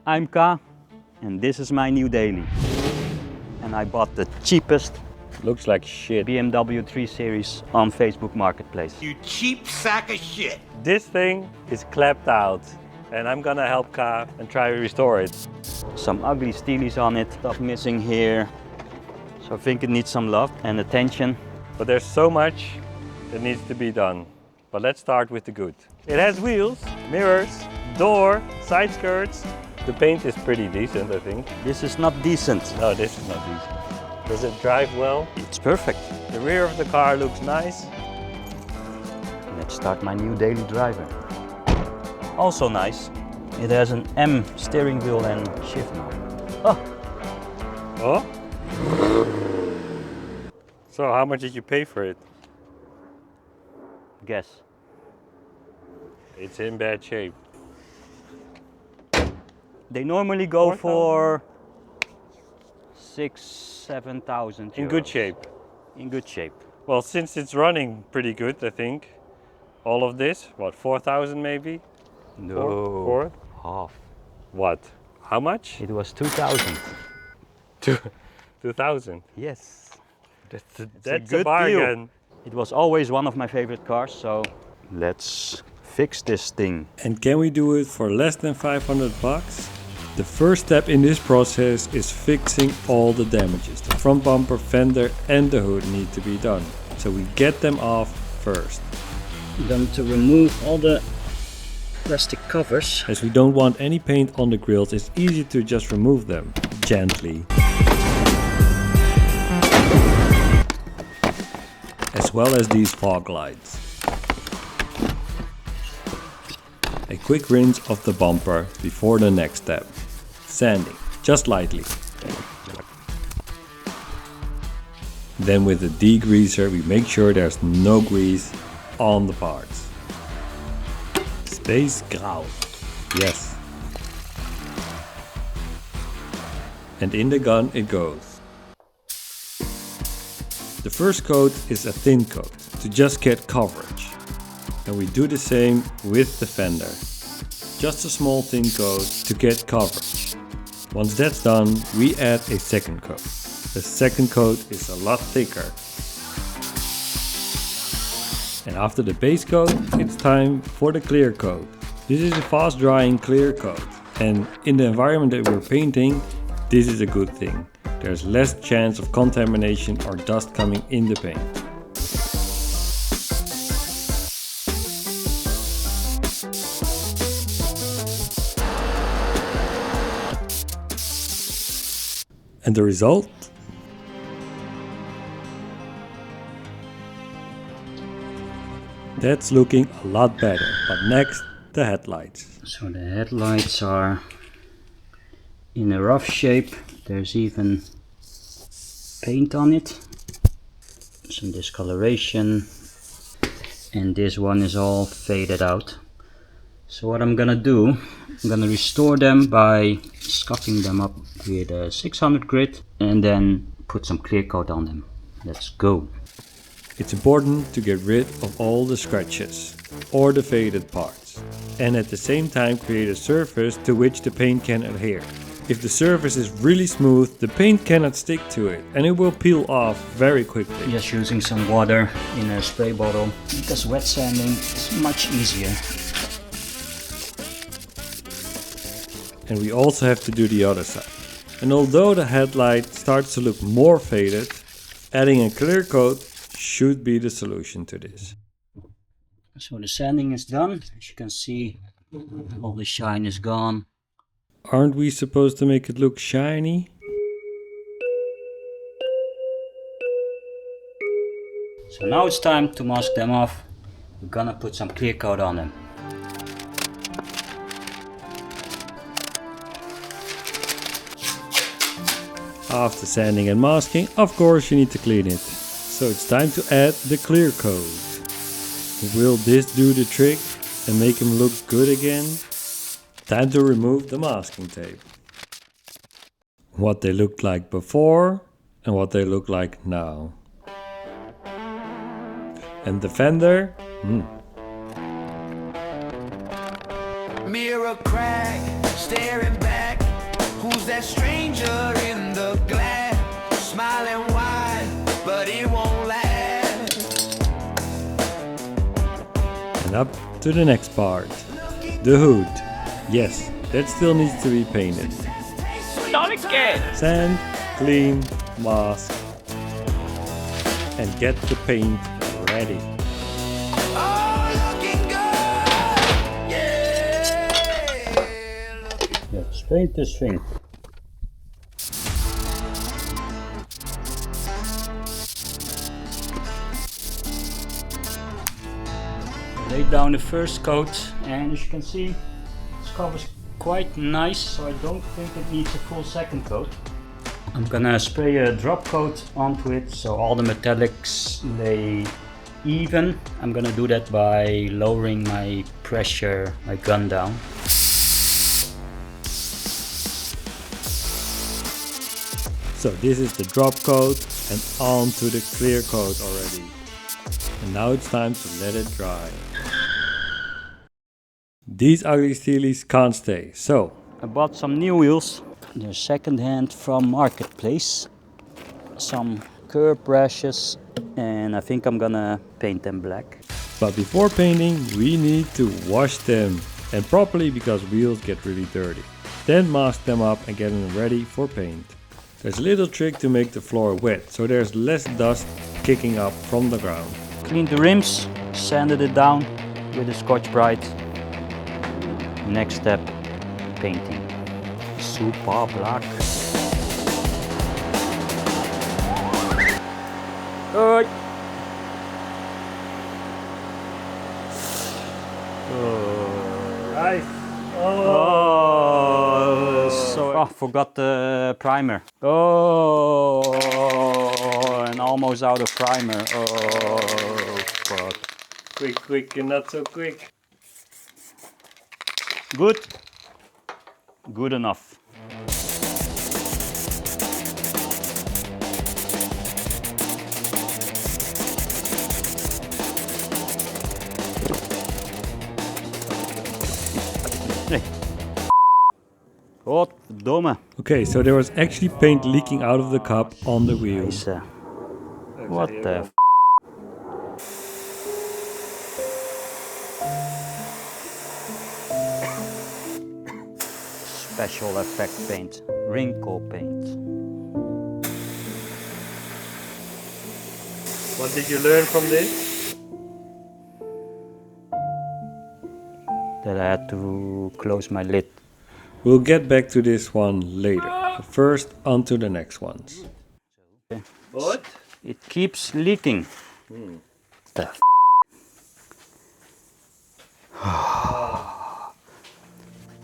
I'm K and this is my new daily. And I bought the cheapest Looks like shit. BMW 3 Series on Facebook Marketplace. You cheap sack of shit. This thing is clapped out and I'm gonna help Ka and try to restore it. Some ugly steelies on it, stuff missing here. So I think it needs some love and attention. But there's so much that needs to be done. But let's start with the good. It has wheels, mirrors, door, side skirts. The paint is pretty decent, I think. This is not decent. No, this is not decent. Does it drive well? It's perfect. The rear of the car looks nice. Let's start my new daily driver. Also nice. It has an M steering wheel and shift knob. Oh, Oh? So how much did you pay for it? guess. It's in bad shape. They normally go 4,000? for 6,000–7,000 euros. In good shape. In good shape. Well, since it's running pretty good, I think. All of this, what, 4,000 maybe? No, Four? half. What? How much? It was 2,000. 2,000. Yes. That's good a bargain. It was always one of my favorite cars, so let's fix this thing. And can we do it for less than 500 bucks? The first step in this process is fixing all the damages. The front bumper, fender and the hood need to be done. So we get them off first. I'm going to remove all the plastic covers. As we don't want any paint on the grills, it's easy to just remove them gently. As well as these fog lights. A quick rinse of the bumper before the next step. Sanding, just lightly. Then with a degreaser we make sure there's no grease on the parts. Space grau. Yes. And in the gun it goes. The first coat is a thin coat to just get coverage. And we do the same with the fender. Just a small thin coat to get coverage. Once that's done, we add a second coat. The second coat is a lot thicker. And after the base coat, it's time for the clear coat. This is a fast drying clear coat. And in the environment that we're painting, this is a good thing. There's less chance of contamination or dust coming in the paint. And the result? That's looking a lot better, but next, the headlights. So the headlights are in a rough shape. There's even paint on it, some discoloration, and this one is all faded out. So what I'm gonna do, I'm gonna restore them by scuffing them up with a 600 grit and then put some clear coat on them. Let's go. It's important to get rid of all the scratches or the faded parts, and at the same time create a surface to which the paint can adhere. If the surface is really smooth, the paint cannot stick to it and it will peel off very quickly. Just using some water in a spray bottle, because wet sanding is much easier. And we also have to do the other side. And although the headlight starts to look more faded, adding a clear coat should be the solution to this. So the sanding is done. As you can see, all the shine is gone. Aren't we supposed to make it look shiny? So now it's time to mask them off. We're gonna put some clear coat on them. After sanding and masking, of course you need to clean it. So it's time to add the clear coat. Will this do the trick and make him look good again? Time to remove the masking tape. What they looked like before and what they look like now. And the fender? Mirror a crack, staring back. Who's that stranger in the glass? Smiling wide, but it won't last. And up to the next part. The hood. Yes, that still needs to be painted. Not again! Sand, clean, mask, and get the paint ready. Oh, looking good! Yeah! Let's paint this thing. Laid down the first coat, and as you can see, this cover's quite nice, so I don't think it needs a full second coat. I'm gonna spray a drop coat onto it so all the metallics lay even. I'm gonna do that by lowering my pressure, my gun down. So this is the drop coat and on to the clear coat already. And now it's time to let it dry. These ugly steelies can't stay, so I bought some new wheels. They're secondhand from Marketplace. Some curb brushes, and I think I'm gonna paint them black. but before painting we need to wash them, and properly because wheels get really dirty. Then mask them up and get them ready for paint. There's a little trick to make the floor wet, so there's less dust kicking up from the ground. Cleaned the rims, sanded it down with a Scotch-Brite. Next step, painting. Super black. Hoi. Nice. Oh, so I forgot the primer. Oh, and almost out of primer. Oh, fuck. Quick, and not so quick. Good. Good enough. Nee. Godverdomme. Okay, so there was actually paint leaking out of the cup on the wheels. Deze. What the f. Special effect paint. Wrinkle paint. What did you learn from this? That I had to close my lid. We'll get back to this one later. But first, on to the next ones. What? It keeps leaking. The f.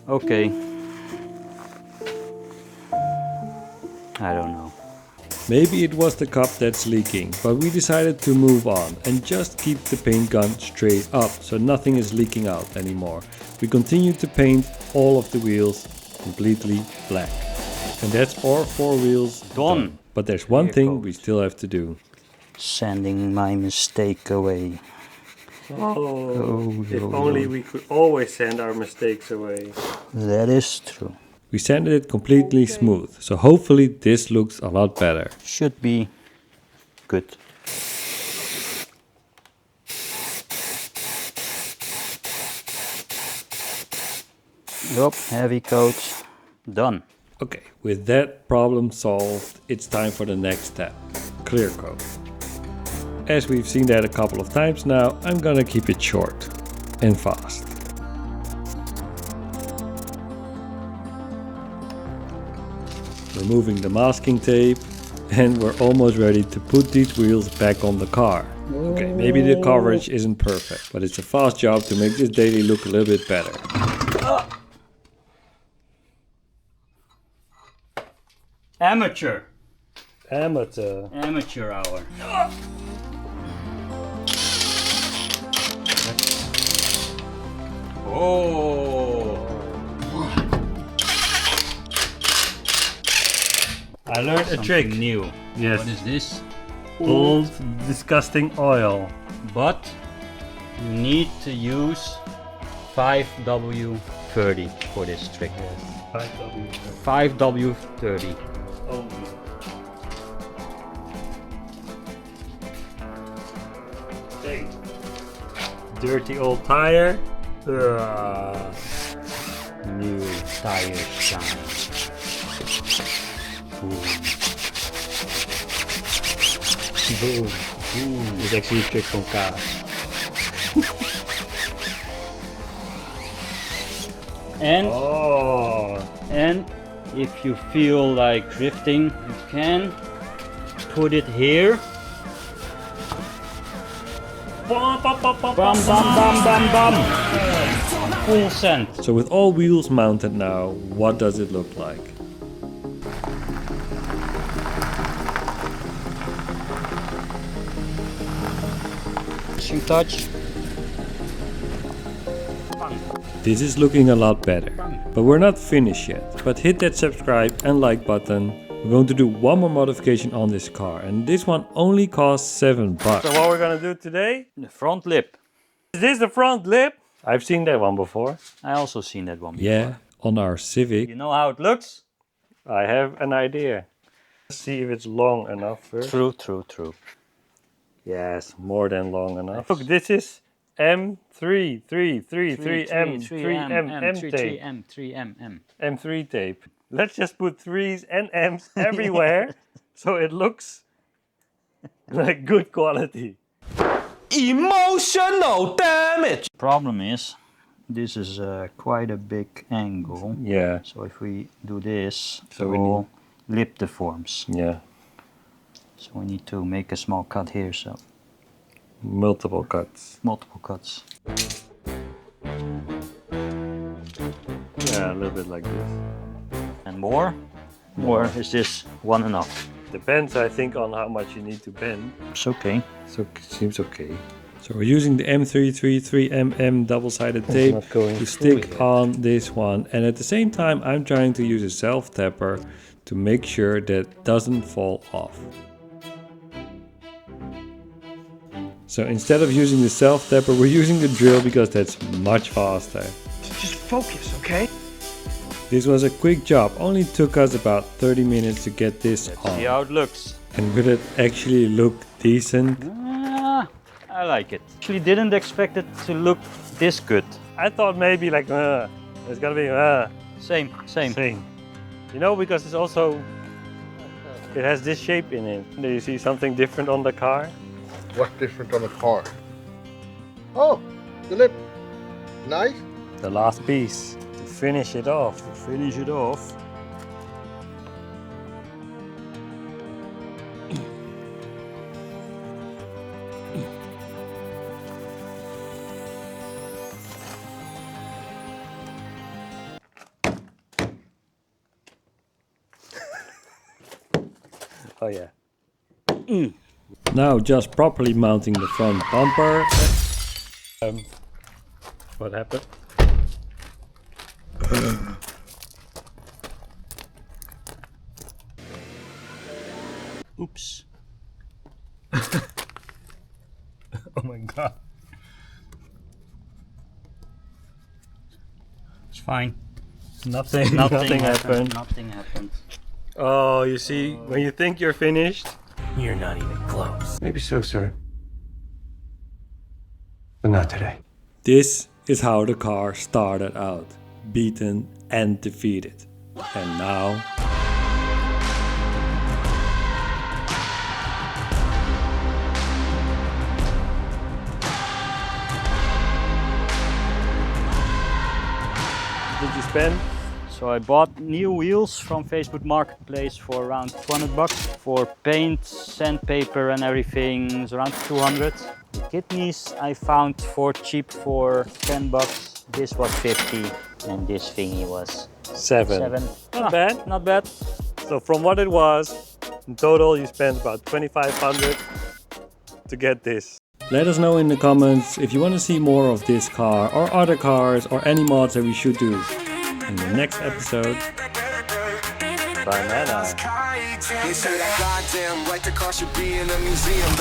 Okay. I don't know. Maybe it was the cup that's leaking, but we decided to move on and just keep the paint gun straight up so nothing is leaking out anymore. We continue to paint all of the wheels completely black. And that's our 4 wheels Done. But there's one Clear thing coat. we still have to do. Sanding my mistake away. If only we could always sand our mistakes away. That is true. We sanded it completely smooth, so hopefully this looks a lot better. Should be good. Yup, heavy coat. Done. Okay, with that problem solved, it's time for the next step, clear coat. As we've seen that a couple of times now, I'm gonna keep it short and fast. Removing the masking tape, and we're almost ready to put these wheels back on the car. Okay, maybe the coverage isn't perfect, but it's a fast job to make this daily look a little bit better. Amateur. Amateur. Amateur hour. Oh. I learned a trick. Something new. Yes. What is this? Old disgusting oil. But you need to use 5W 5W30 for this trick. 5W. 5W30. Only. Okay. Dirty old tire. New tire shine. Boom. Dit is actually a trick from cars. And Oh. and if you feel like drifting, you can put it here. Bum, bum, bum, bum, Bam bam bam bam bam. Full send. So with all wheels mounted now, what does it look like? Finishing touch. This is looking a lot better, but we're not finished yet. But hit that subscribe and like button. We're going to do one more modification on this car, and this one only costs $7. So what we're gonna do today? The front lip. Is this the front lip? I've seen that one before. I also seen that one before. Yeah, on our Civic. You know how it looks? I have an idea. Let's see if it's long enough first. True. Yes, more than long enough. Look, this is M3 tape. M3 tape. Let's just put 3s and M's everywhere so it looks like good quality. Emotional damage. Problem is, this is quite a big angle. Yeah, So if we do this, So the we whole lip deforms. yeah. So we need to make a small cut here, so Multiple cuts. multiple cuts. Yeah, a little bit like this. And more? Or is this one enough? Depends, I think, on how much you need to bend. It's okay. So it seems okay. So we're using the M333mm double-sided tape not going to through stick yet. on this one, and at the same time I'm trying to use a self-tapper to make sure that it doesn't fall off. So instead of using the self-tapper, we're using the drill because that's much faster. Just focus, okay? This was a quick job, only took us about 30 minutes to get this on. See how it looks. And will it actually look decent? I like it. Actually didn't expect it to look this good. I thought maybe like, it's gonna be Same. same. You know, because it's also, it has this shape in it. Do you see something different on the car? What's different on the car? Oh, the lip. Nice. The last piece to finish it off. Finish it off. Oh yeah. Now just properly mounting the front bumper. What happened? Oops. Oh my god. It's fine. Nothing happened. Nothing happened. Oh, you see, when you think you're finished, You're not even close. Maybe so, sir. But not today. this is how the car started out. Beaten and defeated. And now... Did you spend? So I bought new wheels from Facebook Marketplace for around 200 bucks. For paint, sandpaper and everything, it's around 200. The kidneys I found for cheap for 10 bucks. This was 50 and this thingy was 7. 7. Not bad. Not bad. So from what it was, in total you spent about 2,500 to get this. Let us know in the comments if you want to see more of this car or other cars or any mods that we should do in the next episode. Banana. They say that goddamn right, the car should be in a museum.